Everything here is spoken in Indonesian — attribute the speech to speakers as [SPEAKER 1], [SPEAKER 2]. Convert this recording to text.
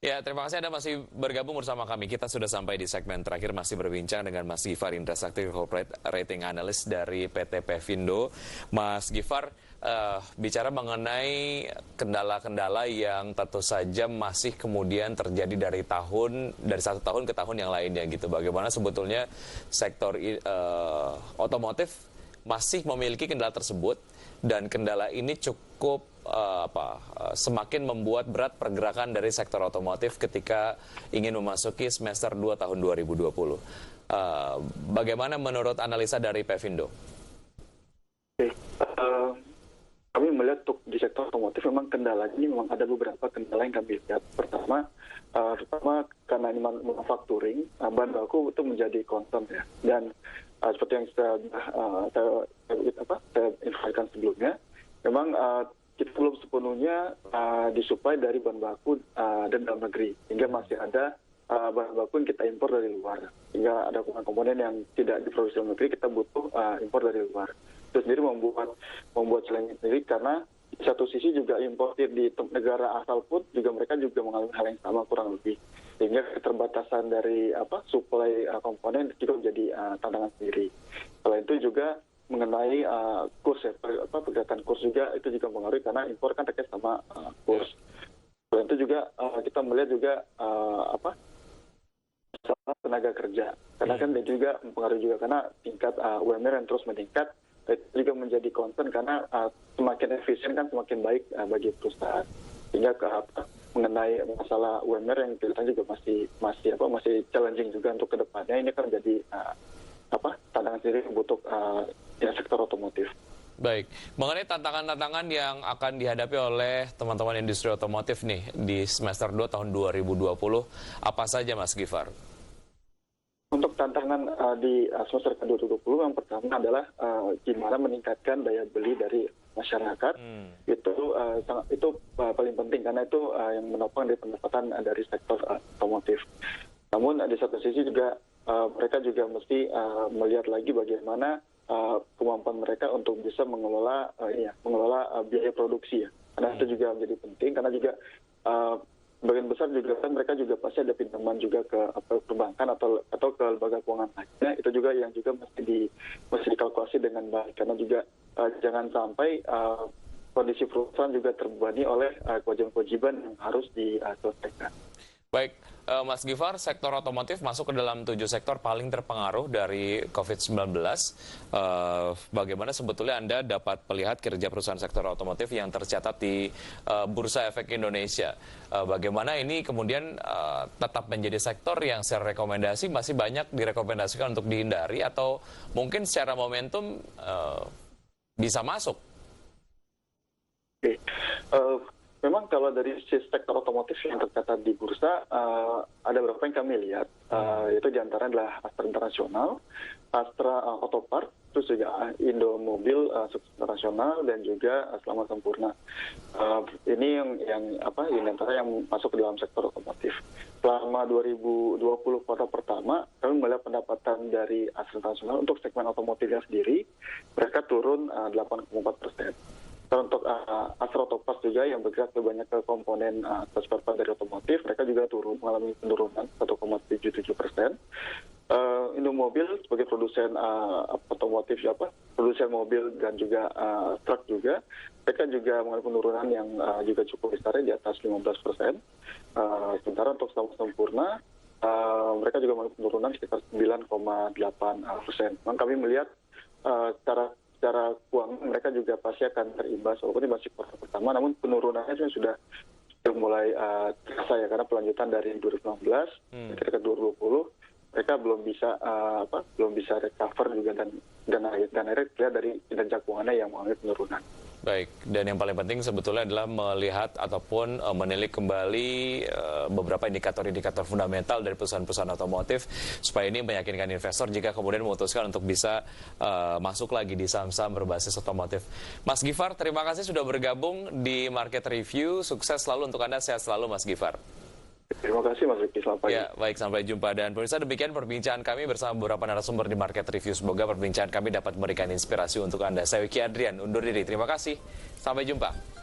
[SPEAKER 1] Ya, terima kasih Anda masih bergabung bersama kami. Kita sudah sampai di segmen terakhir, masih berbincang dengan Mas Gifar Indra Sakti, Corporate Rating Analyst dari PT Pevindo. Mas Gifar, bicara mengenai kendala-kendala yang tentu saja masih kemudian terjadi dari satu tahun ke tahun yang lainnya gitu. Bagaimana sebetulnya sektor otomotif masih memiliki kendala tersebut, dan kendala ini cukup semakin membuat berat pergerakan dari sektor otomotif ketika ingin memasuki semester 2 tahun 2020. Bagaimana menurut analisa dari Pevindo?
[SPEAKER 2] Oke, kami melihat di sektor otomotif memang kendalanya memang ada beberapa kendala yang kami lihat. Pertama karena ini manufacturing, bahan baku itu menjadi concern ya. Dan seperti yang saya informasikan sebelumnya, memang kita belum sepenuhnya disuplai dari bahan baku dan dalam negeri, hingga masih ada bahan baku yang kita impor dari luar, hingga ada komponen yang tidak diproduksi dalam negeri, kita butuh impor dari luar. Itu sendiri membuat challenge sendiri, karena di satu sisi juga importir di negara asal pun juga mereka juga mengalami hal yang sama kurang lebih, sehingga keterbatasan dari suplai komponen juga menjadi tantangan sendiri. Selain itu juga mengenai kurs ya, pergerakan kurs juga itu juga mempengaruhi, karena impor kan terkait sama kurs. Selain itu juga kita melihat juga tenaga kerja, karena kan itu juga mempengaruhi juga, karena tingkat UMR yang terus meningkat itu juga menjadi concern, karena semakin efisien kan semakin baik bagi perusahaan. Sehingga mengenai masalah UMR yang kita juga masih challenging juga untuk kedepannya, ini kan menjadi tantangan sendiri untuk sektor otomotif.
[SPEAKER 1] Baik, mengenai tantangan-tantangan yang akan dihadapi oleh teman-teman industri otomotif nih di semester 2 tahun 2020, apa saja Mas Gifar?
[SPEAKER 2] Untuk tantangan di semester 2020, yang pertama adalah gimana meningkatkan daya beli dari masyarakat. Itu paling penting, karena itu yang menopang dari pendapatan dari sektor otomotif. Namun di satu sisi juga mereka juga mesti melihat lagi bagaimana kemampuan mereka untuk bisa mengelola biaya produksi ya. Karena itu juga menjadi penting, karena juga bagian besar juga kan mereka juga pasti ada pinjaman juga ke perbankan atau ke lembaga keuangan lainnya. Itu juga yang juga mesti dikalkulasi dengan baik, karena juga jangan sampai kondisi perusahaan juga terbebani oleh kewajiban-kewajiban yang harus diselesaikan.
[SPEAKER 1] Baik, Mas Gifar, sektor otomotif masuk ke dalam 7 sektor paling terpengaruh dari COVID-19. Bagaimana sebetulnya Anda dapat melihat kinerja perusahaan sektor otomotif yang tercatat di Bursa Efek Indonesia? Bagaimana ini kemudian tetap menjadi sektor yang secara rekomendasi masih banyak direkomendasikan untuk dihindari, atau mungkin secara momentum bisa masuk?
[SPEAKER 2] Oke. Memang kalau dari sektor otomotif yang tercatat di bursa, ada beberapa yang kami lihat, yaitu diantara adalah Astra International, Astra Autopart, terus juga Indomobil Internasional, dan juga Selamat Sempurna. Ini yang diantara yang masuk ke dalam sektor otomotif. Selama 2020 kuartal pertama, kami melihat pendapatan dari Astra International untuk segmen otomotifnya sendiri, mereka turun 8,4%. Untuk Astra Autopart juga yang bergerak banyak ke komponen spare part dari otomotif, mereka juga mengalami penurunan 1,77%. Indomobil sebagai produsen otomotif, produsen mobil dan juga truk juga, mereka juga mengalami penurunan yang juga cukup besar di atas 15%. Sementara untuk Selamat Sempurna, mereka juga mengalami penurunan sekitar 9,8%. Memang kami melihat secara keuangan mereka juga pasti akan terimbas, walaupun ini masih kuartal pertama, namun penurunannya sudah mulai terasa ya, karena pelanjutan dari 2016 ketika 2020 mereka belum bisa recover juga, dan akhirnya terlihat dari kinerja keuangannya yang mengalami penurunan.
[SPEAKER 1] Baik, dan yang paling penting sebetulnya adalah melihat ataupun menilik kembali beberapa indikator-indikator fundamental dari perusahaan-perusahaan otomotif, supaya ini meyakinkan investor jika kemudian memutuskan untuk bisa masuk lagi di saham-saham berbasis otomotif. Mas Gifar, terima kasih sudah bergabung di Market Review. Sukses selalu untuk Anda, sehat selalu Mas Gifar.
[SPEAKER 2] Terima kasih Mas Riki, selamat pagi.
[SPEAKER 1] Ya, baik, sampai jumpa. Dan pemirsa, demikian perbincangan kami bersama beberapa narasumber di Market Review. Semoga perbincangan kami dapat memberikan inspirasi untuk Anda. Saya Wiki Adrian, undur diri. Terima kasih. Sampai jumpa.